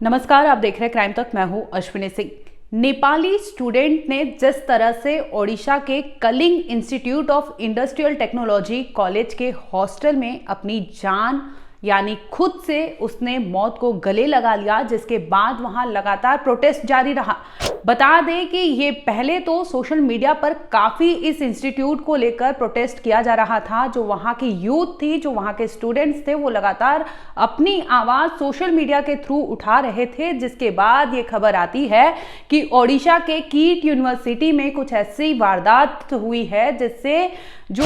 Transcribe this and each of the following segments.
नमस्कार, आप देख रहे हैं क्राइम तक। मैं हूं अश्विनी सिंह। नेपाली स्टूडेंट ने जिस तरह से ओडिशा के Kalinga Institute of Industrial Technology college के हॉस्टल में अपनी जान यानी खुद से उसने मौत को गले लगा लिया, जिसके बाद वहां लगातार प्रोटेस्ट जारी रहा। बता दें कि ये पहले तो सोशल मीडिया पर काफ़ी इस इंस्टीट्यूट को लेकर प्रोटेस्ट किया जा रहा था। जो वहाँ की यूथ थी, जो वहाँ के स्टूडेंट्स थे, वो लगातार अपनी आवाज़ सोशल मीडिया के थ्रू उठा रहे थे, जिसके बाद ये खबर आती है कि ओडिशा के कीट यूनिवर्सिटी में कुछ ऐसी वारदात हुई है जिससे जो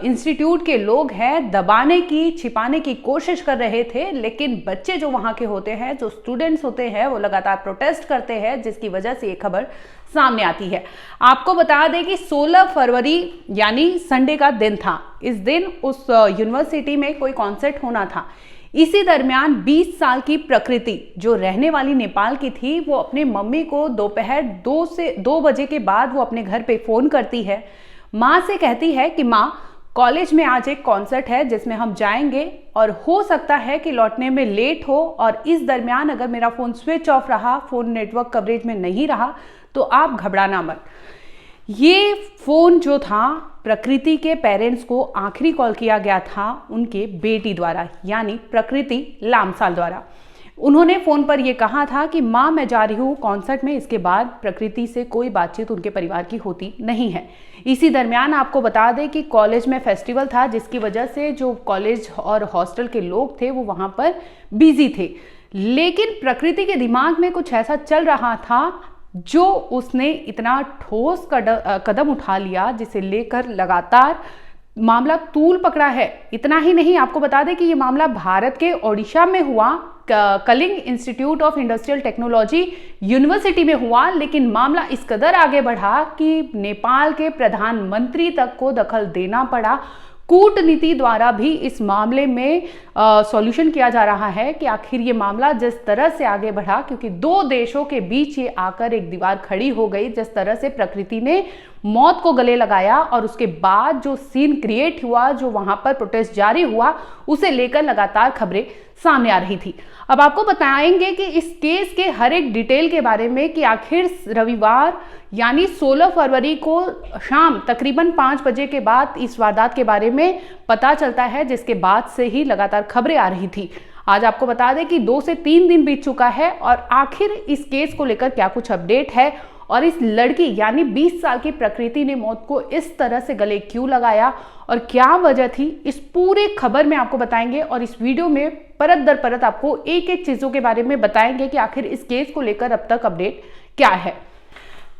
इंस्टीट्यूट के लोग हैं दबाने की, छिपाने की कोशिश कर रहे थे। लेकिन बच्चे जो वहाँ के होते हैं, जो स्टूडेंट्स होते हैं, वो लगातार प्रोटेस्ट करते हैं, जिसकी वजह से ये खबर सामने आती है। आपको बता दें कि 16 फरवरी यानी संडे का दिन था। इस दिन उस यूनिवर्सिटी में कोई कॉन्सर्ट होना था। इसी दरमियान 20 साल की प्रकृति, जो रहने वाली नेपाल की थी, वो अपने मम्मी को दोपहर 2 बजे के बाद वो अपने घर पे फोन करती है। माँ से कहती है कि माँ, कॉलेज में आज एक कॉन्सर्ट है जिसमें हम जाएंगे और हो सकता है कि लौटने में लेट हो, और इस दरमियान अगर मेरा फ़ोन स्विच ऑफ रहा, फ़ोन नेटवर्क कवरेज में नहीं रहा, तो आप घबराना मत। ये फ़ोन जो था, प्रकृति के पेरेंट्स को आखिरी कॉल किया गया था उनके बेटी द्वारा, यानी प्रकृति लामसाल द्वारा। उन्होंने फ़ोन पर यह कहा था कि माँ, मैं जा रही हूँ कॉन्सर्ट में। इसके बाद प्रकृति से कोई बातचीत उनके परिवार की होती नहीं है। इसी दरमियान आपको बता दें कि कॉलेज में फेस्टिवल था, जिसकी वजह से जो कॉलेज और हॉस्टल के लोग थे वो वहाँ पर बिजी थे। लेकिन प्रकृति के दिमाग में कुछ ऐसा चल रहा था जो उसने इतना ठोस कदम उठा लिया, जिसे लेकर लगातार मामला तूल पकड़ा है। इतना ही नहीं, आपको बता दें कि ये मामला भारत के ओडिशा में हुआ, Kalinga Institute of Industrial Technology University में हुआ। लेकिन मामला इस कदर आगे बढ़ा कि नेपाल के प्रधानमंत्री तक को दखल देना पड़ा। कूटनीति द्वारा भी इस मामले में सॉल्यूशन किया जा रहा है कि आखिर ये मामला जिस तरह से आगे बढ़ा, क्योंकि दो देशों के बीच ये आकर एक दीवार खड़ी हो गई। जिस तरह से प्रकृति ने मौत को गले लगाया और उसके बाद जो सीन क्रिएट हुआ, जो वहां पर प्रोटेस्ट जारी हुआ, उसे लेकर लगातार खबरें सामने आ रही थी। अब आपको बताएंगे कि इस केस के हर एक डिटेल के बारे में कि आखिर रविवार यानी 16 फरवरी को शाम तकरीबन 5 बजे के बाद इस वारदात के बारे में पता चलता है, जिसके बाद से ही लगातार खबरें आ रही थी। आज आपको बता दें कि 2 से 3 दिन बीत चुका है और आखिर इस केस को लेकर क्या कुछ अपडेट है और इस लड़की यानी 20 साल की प्रकृति ने मौत को इस तरह से गले क्यों लगाया और क्या वजह थी, इस पूरे खबर में आपको बताएंगे। और इस वीडियो में परत दर परत आपको एक एक चीज़ों के बारे में बताएंगे कि आखिर इस केस को लेकर अब तक अपडेट क्या है।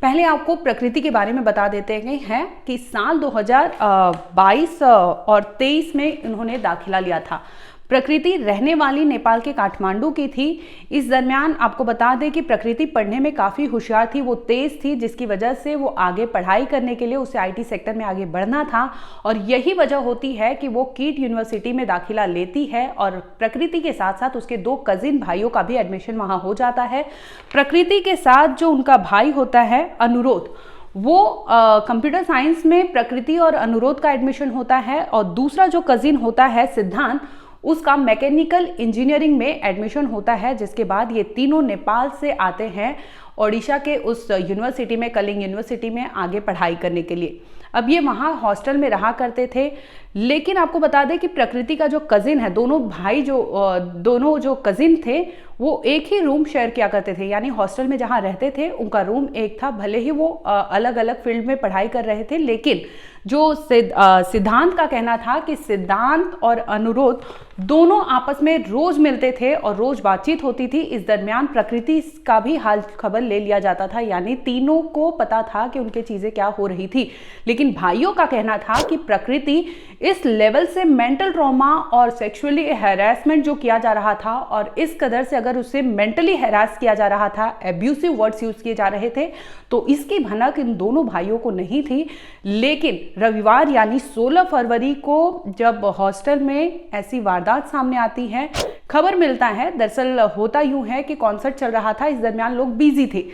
पहले आपको प्रकृति के बारे में बता देते हैं कि साल 2022 और 23 में उन्होंने दाखिला लिया था। प्रकृति रहने वाली नेपाल के काठमांडू की थी। इस दरमियान आपको बता दें कि प्रकृति पढ़ने में काफ़ी होशियार थी, वो तेज़ थी, जिसकी वजह से वो आगे पढ़ाई करने के लिए उसे आईटी सेक्टर में आगे बढ़ना था। और यही वजह होती है कि वो कीट यूनिवर्सिटी में दाखिला लेती है और प्रकृति के साथ साथ उसके 2 कजिन भाइयों का भी एडमिशन वहाँ हो जाता है। प्रकृति के साथ जो उनका भाई होता है अनुरोध, वो कंप्यूटर साइंस में प्रकृति और अनुरोध का एडमिशन होता है, और दूसरा जो कजिन होता है सिद्धांत, उसका मैकेनिकल इंजीनियरिंग में एडमिशन होता है। जिसके बाद ये तीनों नेपाल से आते हैं ओडिशा के उस यूनिवर्सिटी में, कलिंग यूनिवर्सिटी में आगे पढ़ाई करने के लिए। अब ये वहाँ हॉस्टल में रहा करते थे। लेकिन आपको बता दें कि प्रकृति का जो कजिन है, दोनों जो कजिन थे, वो एक ही रूम शेयर किया करते थे, यानी हॉस्टल में जहाँ रहते थे उनका रूम एक था। भले ही वो अलग अलग फील्ड में पढ़ाई कर रहे थे, लेकिन जो सिद्धांत का कहना था कि सिद्धांत और अनुरोध दोनों आपस में रोज मिलते थे और रोज बातचीत होती थी। इस दरमियान प्रकृति का भी हाल खबर ले लिया जाता था, यानी तीनों को पता था कि उनके चीजें क्या हो रही थी। लेकिन भाइयों का कहना था कि प्रकृति इस लेवल से मेंटल ट्रॉमा और सेक्सुअली हैरेसमेंट जो किया जा रहा था, और इस कदर से अगर उसे मेंटली हैरास किया जा रहा था, एब्यूसिव वर्ड्स यूज किए जा रहे थे, तो इसकी भनक इन दोनों भाइयों को नहीं थी। लेकिन रविवार यानी 16 फरवरी को जब हॉस्टल में ऐसी वारदात सामने आती है, खबर मिलता है। दरअसल होता यूं है कि कॉन्सर्ट चल रहा था, इस दरमियान लोग बिजी थे।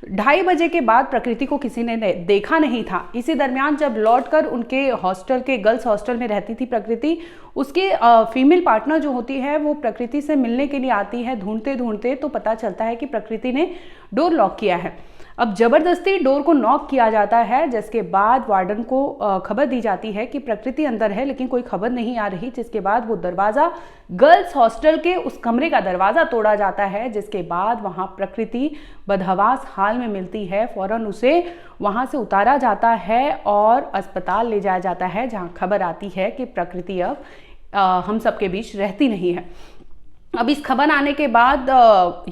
2:30 बजे के बाद प्रकृति को किसी ने देखा नहीं था। इसी दरमियान जब लौटकर उनके हॉस्टल के गर्ल्स हॉस्टल में रहती थी प्रकृति, उसके फीमेल पार्टनर जो होती है वो प्रकृति से मिलने के लिए आती है। ढूंढते ढूंढते तो पता चलता है कि प्रकृति ने डोर लॉक किया है। अब जबरदस्ती डोर को नॉक किया जाता है, जिसके बाद वार्डन को खबर दी जाती है कि प्रकृति अंदर है, लेकिन कोई खबर नहीं आ रही। जिसके बाद वो दरवाज़ा, गर्ल्स हॉस्टल के उस कमरे का दरवाज़ा तोड़ा जाता है, जिसके बाद वहाँ प्रकृति बदहवास हाल में मिलती है। फौरन उसे वहाँ से उतारा जाता है और अस्पताल ले जाया जाता है, जहाँ खबर आती है कि प्रकृति अब हम सबके बीच रहती नहीं है। अब इस खबर आने के बाद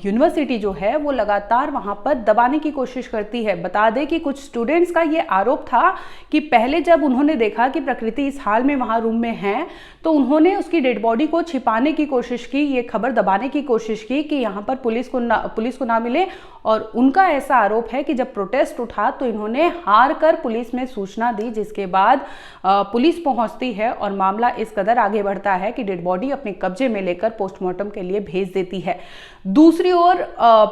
यूनिवर्सिटी जो है वो लगातार वहाँ पर दबाने की कोशिश करती है। बता दें कि कुछ स्टूडेंट्स का ये आरोप था कि पहले जब उन्होंने देखा कि प्रकृति इस हाल में वहाँ रूम में है, तो उन्होंने उसकी डेड बॉडी को छिपाने की कोशिश की, ये खबर दबाने की कोशिश की कि यहाँ पर पुलिस को ना मिले। और उनका ऐसा आरोप है कि जब प्रोटेस्ट उठा तो इन्होंने हार कर पुलिस में सूचना दी, जिसके बाद पुलिस पहुँचती है और मामला इस कदर आगे बढ़ता है कि डेड बॉडी अपने कब्जे में लेकर पोस्टमार्टम के लिए भेज देती है। दूसरी ओर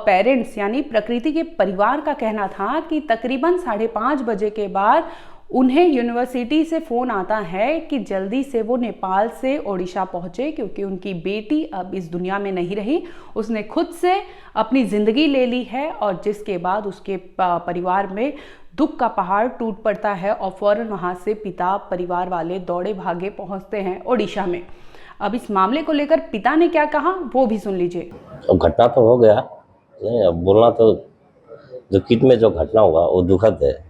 पेरेंट्स यानी प्रकृति के परिवार का कहना था कि तकरीबन 5:30 बजे के बाद उन्हें यूनिवर्सिटी से फ़ोन आता है कि जल्दी से वो नेपाल से ओडिशा पहुँचे, क्योंकि उनकी बेटी अब इस दुनिया में नहीं रही। उसने खुद से अपनी ज़िंदगी ले ली है, और जिसके बाद उसके परिवार में दुख का पहाड़ टूट पड़ता है और फ़ौरन वहाँ से पिता, परिवार वाले दौड़े भागे पहुँचते हैं ओडिशा में। अब इस मामले को लेकर पिता ने क्या कहा वो भी सुन लीजिए। अब घटना तो हो गया, नहीं अब बोलना तो, जो किट में जो घटना हुआ वो दुखद है,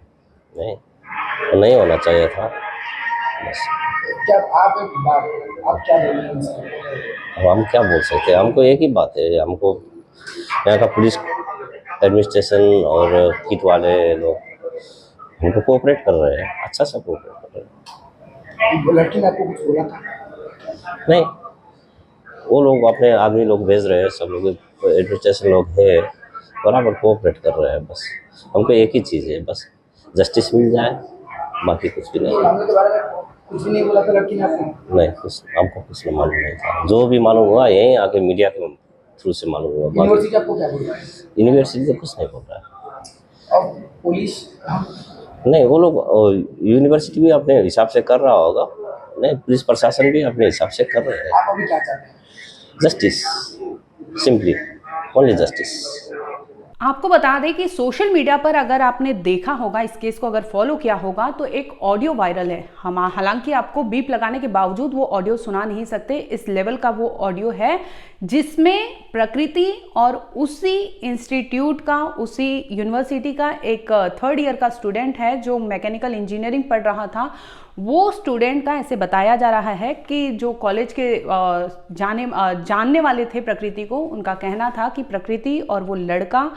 नहीं होना चाहिए था। बस क्या आप क्या बोलेंगे? अब हम क्या बोल सकते हैं, हमको एक ही बात है, हमको यहाँ का पुलिस एडमिनिस्ट्रेशन और किट वाले लोग हमको कोऑपरेट कर रहे हैं, अच्छा सा कोऑपरेट कर रहे हैं। लड़की ने आपको कुछ बोला था? नहीं, वो लोग अपने आदमी लोग भेज रहे हैं, सब लोग एडमिनिस्ट्रेशन लोग है, बराबर कोऑपरेट कर रहे हैं। बस हमको एक ही चीज़ है, बस जस्टिस मिल जाए, बाकी कुछ भी नहीं। मामले के बारे में कुछ भी नहीं बोला था लड़की ने आपको? नहीं, कुछ हमको कुछ नहीं मालूम नहीं था। जो भी मालूम हुआ यहीं आके मीडिया के थ्रू से मालूम हुआ। यूनिवर्सिटी आपको क्या बोल रहा है? यूनिवर्सिटी तो कुछ नहीं बोल रहा है। अब पुलिस नहीं, वो लोग यूनिवर्सिटी भी अपने हिसाब से कर रहा होगा, नहीं पुलिस प्रशासन भी अपने हिसाब से कर रहे हैं। आप अभी क्या चाहते हैं? Justice, simply only justice. आपको बता दें कि सोशल मीडिया पर अगर आपने देखा होगा, इस केस को अगर फॉलो किया होगा, तो एक ऑडियो वायरल है। हम हालांकि आपको बीप लगाने के बावजूद वो ऑडियो सुना नहीं सकते, इस लेवल का वो ऑडियो है, जिसमें प्रकृति और उसी इंस्टीट्यूट का, उसी यूनिवर्सिटी का एक 3rd ईयर का स्टूडेंट है जो मैकेनिकल इंजीनियरिंग पढ़ रहा था, वो स्टूडेंट का ऐसे बताया जा रहा है कि जो कॉलेज के जानने वाले थे प्रकृति को, उनका कहना था कि प्रकृति और वो लड़का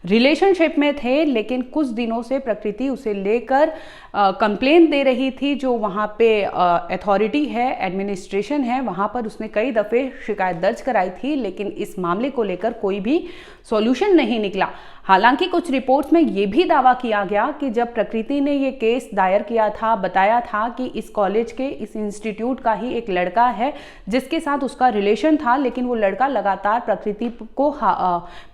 रिलेशनशिप में थे, लेकिन कुछ दिनों से प्रकृति उसे लेकर कंप्लेंट दे रही थी। जो वहाँ पे अथॉरिटी है, एडमिनिस्ट्रेशन है, वहाँ पर उसने कई दफ़े शिकायत दर्ज कराई थी, लेकिन इस मामले को लेकर कोई भी सॉल्यूशन नहीं निकला। हालांकि कुछ रिपोर्ट्स में ये भी दावा किया गया कि जब प्रकृति ने ये केस दायर किया था, बताया था कि इस कॉलेज के, इस इंस्टीट्यूट का ही एक लड़का है जिसके साथ उसका रिलेशन था, लेकिन वो लड़का लगातार प्रकृति को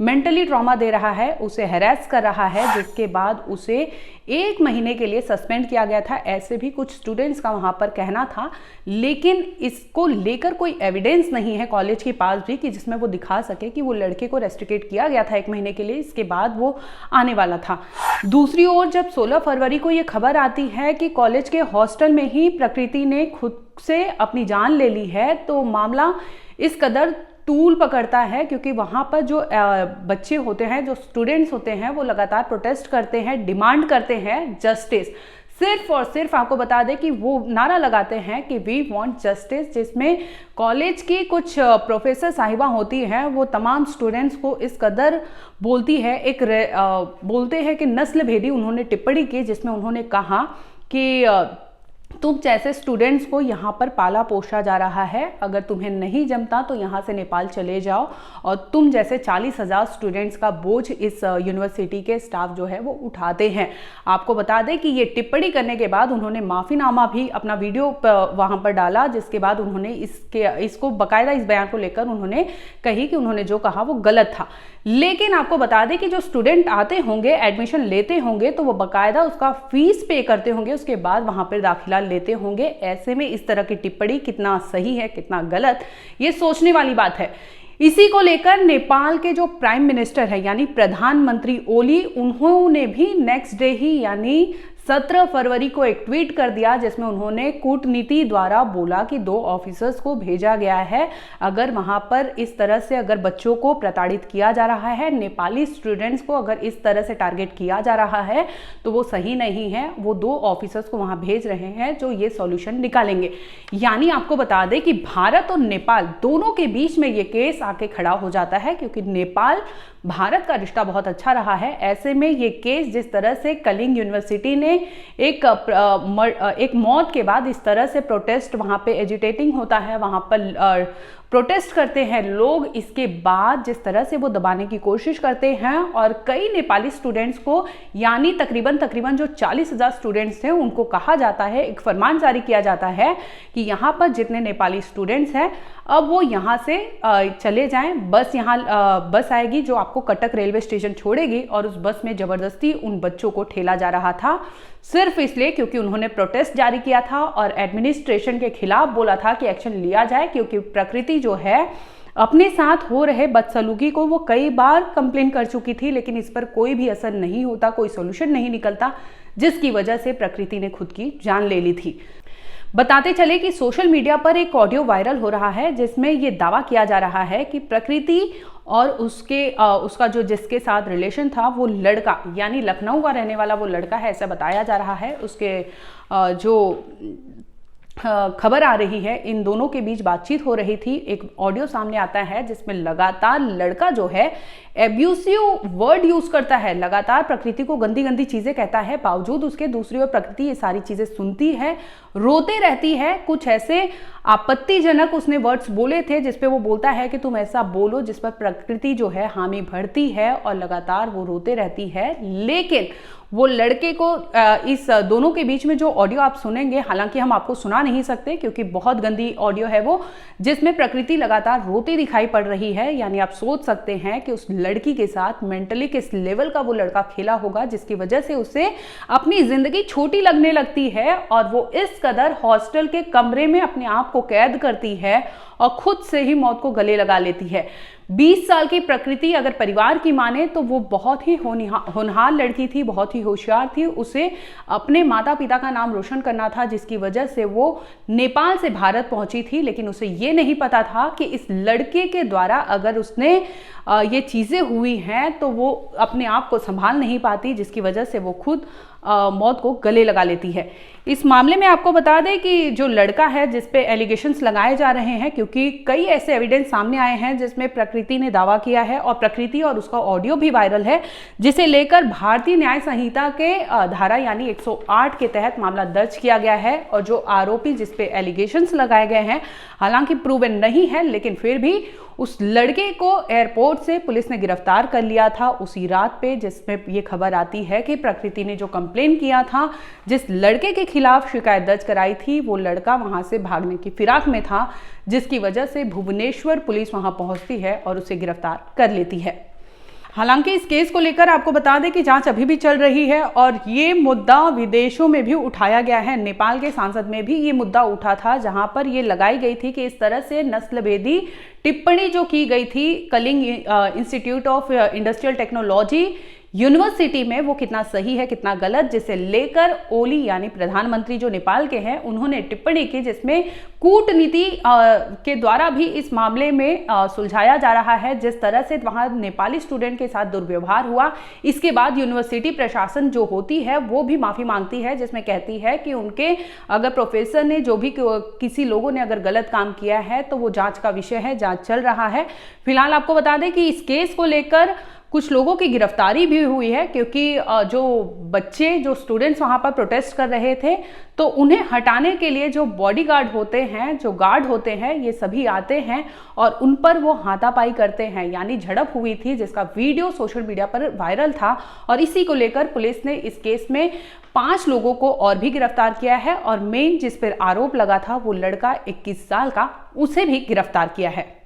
मेंटली ट्रॉमा दे रहा है, उसे हैरेस कर रहा है, जिसके बाद उसे 1 महीने के लिए सस्पेंड किया गया था। ऐसे भी कुछ स्टूडेंट्स का वहाँ पर कहना था, लेकिन इसको लेकर कोई एविडेंस नहीं है कॉलेज के पास भी कि जिसमें वो दिखा सके कि वो लड़के को रेस्ट्रिकेट किया गया था 1 महीने के लिए, इसके बाद वो आने वाला था। दूसरी ओर जब 16 फरवरी को ये खबर आती है कि कॉलेज के हॉस्टल में ही प्रकृति ने खुद से अपनी जान ले ली है, तो मामला इस कदर तूल पकड़ता है, क्योंकि वहाँ पर जो बच्चे होते हैं, जो स्टूडेंट्स होते हैं, वो लगातार प्रोटेस्ट करते हैं, डिमांड करते हैं जस्टिस। सिर्फ और सिर्फ आपको बता दें कि वो नारा लगाते हैं कि वी वांट जस्टिस, जिसमें कॉलेज की कुछ प्रोफेसर साहिबा होती हैं, वो तमाम स्टूडेंट्स को इस कदर बोलती है, बोलते हैं कि नस्ल भेदी उन्होंने टिप्पणी की, जिसमें उन्होंने कहा कि तुम जैसे स्टूडेंट्स को यहाँ पर पाला पोसा जा रहा है, अगर तुम्हें नहीं जमता तो यहाँ से नेपाल चले जाओ, और तुम जैसे 40,000 स्टूडेंट्स का बोझ इस यूनिवर्सिटी के स्टाफ जो है वो उठाते हैं। आपको बता दें कि ये टिप्पणी करने के बाद उन्होंने माफ़ीनामा भी अपना वीडियो वहाँ पर डाला, जिसके बाद उन्होंने इसको बाकायदा इस बयान को लेकर उन्होंने कही कि उन्होंने जो कहा वो गलत था। लेकिन आपको बता दें कि जो स्टूडेंट आते होंगे, एडमिशन लेते होंगे, तो वो बाकायदा उसका फीस पे करते होंगे, उसके बाद वहाँ पर दाखिला लेते होंगे। ऐसे में इस तरह की टिप्पणी कितना सही है, कितना गलत, ये सोचने वाली बात है। इसी को लेकर नेपाल के जो प्राइम मिनिस्टर है यानी प्रधानमंत्री ओली, उन्होंने भी नेक्स्ट डे ही यानी 17 फरवरी को एक ट्वीट कर दिया, जिसमें उन्होंने कूटनीति द्वारा बोला कि 2 ऑफिसर्स को भेजा गया है। अगर वहां पर इस तरह से अगर बच्चों को प्रताड़ित किया जा रहा है, नेपाली स्टूडेंट्स को अगर इस तरह से टारगेट किया जा रहा है, तो वो सही नहीं है। वो 2 ऑफिसर्स को वहां भेज रहे हैं जो ये सॉल्यूशन निकालेंगे। यानी आपको बता दें कि भारत और नेपाल दोनों के बीच में ये केस आके खड़ा हो जाता है, क्योंकि नेपाल भारत का रिश्ता बहुत अच्छा रहा है। ऐसे में ये केस जिस तरह से कलिंग यूनिवर्सिटी ने एक मौत के बाद इस तरह से प्रोटेस्ट वहां पे एजिटेटिंग होता है, वहां पर प्रोटेस्ट करते हैं लोग, इसके बाद जिस तरह से वो दबाने की कोशिश करते हैं और कई नेपाली स्टूडेंट्स को यानी तकरीबन जो 40,000 स्टूडेंट्स थे उनको कहा जाता है, एक फरमान जारी किया जाता है कि यहाँ पर जितने नेपाली स्टूडेंट्स हैं अब वो यहाँ से चले जाएं। बस आएगी जो आपको कटक रेलवे स्टेशन छोड़ेगी, और उस बस में जबरदस्ती उन बच्चों को ठेला जा रहा था, सिर्फ इसलिए क्योंकि उन्होंने प्रोटेस्ट जारी किया था और एडमिनिस्ट्रेशन के खिलाफ बोला था कि एक्शन लिया जाए, क्योंकि प्रकृति जो है अपने साथ हो रहे बदसलूकी को वो कई बार कंप्लेन कर चुकी थी, लेकिन इस पर कोई भी असर नहीं होता, कोई सोल्यूशन नहीं निकलता, जिसकी वजह से प्रकृति ने खुद की जान ले ली थी। बताते चले कि सोशल मीडिया पर एक ऑडियो वायरल हो रहा है, जिसमें ये दावा किया जा रहा है कि प्रकृति और उसका जो जिसके साथ रिलेशन था वो लड़का यानी लखनऊ का रहने वाला वो लड़का है, ऐसा बताया जा रहा है। उसके जो खबर आ रही है, इन दोनों के बीच बातचीत हो रही थी। एक ऑडियो सामने आता है जिसमें लगातार लड़का जो है एब्यूसिव वर्ड यूज करता है, लगातार प्रकृति को गंदी गंदी चीजें कहता है। बावजूद उसके दूसरी ओर प्रकृति ये सारी चीजें सुनती है, रोते रहती है। कुछ ऐसे आपत्तिजनक उसने वर्ड्स बोले थे जिसपे वो बोलता है कि तुम ऐसा बोलो, जिस पर प्रकृति जो है हामी भरती है और लगातार वो रोते रहती है। लेकिन वो लड़के को इस दोनों के बीच में जो ऑडियो आप सुनेंगे, हालांकि हम आपको सुना नहीं सकते क्योंकि बहुत गंदी ऑडियो है वो, जिसमें प्रकृति लगातार रोती दिखाई पड़ रही है। यानी आप सोच सकते हैं कि उस लड़की के साथ मेंटली किस लेवल का वो लड़का खेला होगा, जिसकी वजह से उसे अपनी जिंदगी छोटी लगने लगती है और वो इस कदर हॉस्टल के कमरे में अपने आप को कैद करती है और खुद से ही मौत को गले लगा लेती है। 20 साल की प्रकृति अगर परिवार की माने तो वो बहुत ही होनहार लड़की थी, बहुत ही होशियार थी। उसे अपने माता पिता का नाम रोशन करना था, जिसकी वजह से वो नेपाल से भारत पहुंची थी। लेकिन उसे ये नहीं पता था कि इस लड़के के द्वारा अगर उसने ये चीज़ें हुई हैं तो वो अपने आप को संभाल नहीं पाती, जिसकी वजह से वो खुद मौत को गले लगा लेती है। इस मामले में आपको बता दें कि जो लड़का है जिस पे एलिगेशंस लगाए जा रहे हैं, क्योंकि कई ऐसे एविडेंस सामने आए हैं जिसमें प्रकृति ने दावा किया है और प्रकृति और उसका ऑडियो भी वायरल है, जिसे लेकर भारतीय न्याय संहिता के धारा यानी 108 के तहत मामला दर्ज किया गया है। और जो आरोपी जिस पे एलिगेशंस लगाए गए हैं, हालांकि प्रूवन नहीं है, लेकिन फिर भी उस लड़के को एयरपोर्ट से पुलिस ने गिरफ्तार कर लिया था उसी रात पे, जिसमें ये खबर आती है कि प्रकृति ने जो कंप्लेन किया था, जिस लड़के के खिलाफ शिकायत दर्ज कराई थी, वो लड़का वहां से भागने की फिराक में था, जिसकी वजह से भुवनेश्वर पुलिस वहां पहुंचती है और उसे गिरफ्तार कर लेती है। हालांकि इस केस को लेकर आपको बता दें कि जांच अभी भी चल रही है और ये मुद्दा विदेशों में भी उठाया गया है। नेपाल के संसद में भी ये मुद्दा उठा था, जहां पर ये लगाई गई थी कि इस तरह से नस्लभेदी टिप्पणी जो की गई थी Kalinga Institute of Industrial Technology University में, वो कितना सही है कितना गलत, जिसे लेकर ओली यानी प्रधानमंत्री जो नेपाल के हैं उन्होंने टिप्पणी की, जिसमें कूटनीति के द्वारा भी इस मामले में सुलझाया जा रहा है। जिस तरह से वहां नेपाली स्टूडेंट के साथ दुर्व्यवहार हुआ, इसके बाद यूनिवर्सिटी प्रशासन जो होती है वो भी माफी मांगती है, जिसमें कहती है कि उनके अगर प्रोफेसर ने जो भी किसी लोगों ने अगर गलत काम किया है तो वो जांच का विषय है, जांच चल रहा है। फिलहाल आपको बता दें कि इस केस को लेकर कुछ लोगों की गिरफ्तारी भी हुई है, क्योंकि जो बच्चे जो स्टूडेंट्स वहां पर प्रोटेस्ट कर रहे थे तो उन्हें हटाने के लिए जो बॉडीगार्ड होते हैं, जो गार्ड होते हैं, ये सभी आते हैं और उन पर वो हाथापाई करते हैं। यानी झड़प हुई थी, जिसका वीडियो सोशल मीडिया पर वायरल था और इसी को लेकर पुलिस ने इस केस में 5 लोगों को और भी गिरफ्तार किया है और मेन जिस पर आरोप लगा था वो लड़का 21 साल का, उसे भी गिरफ्तार किया है।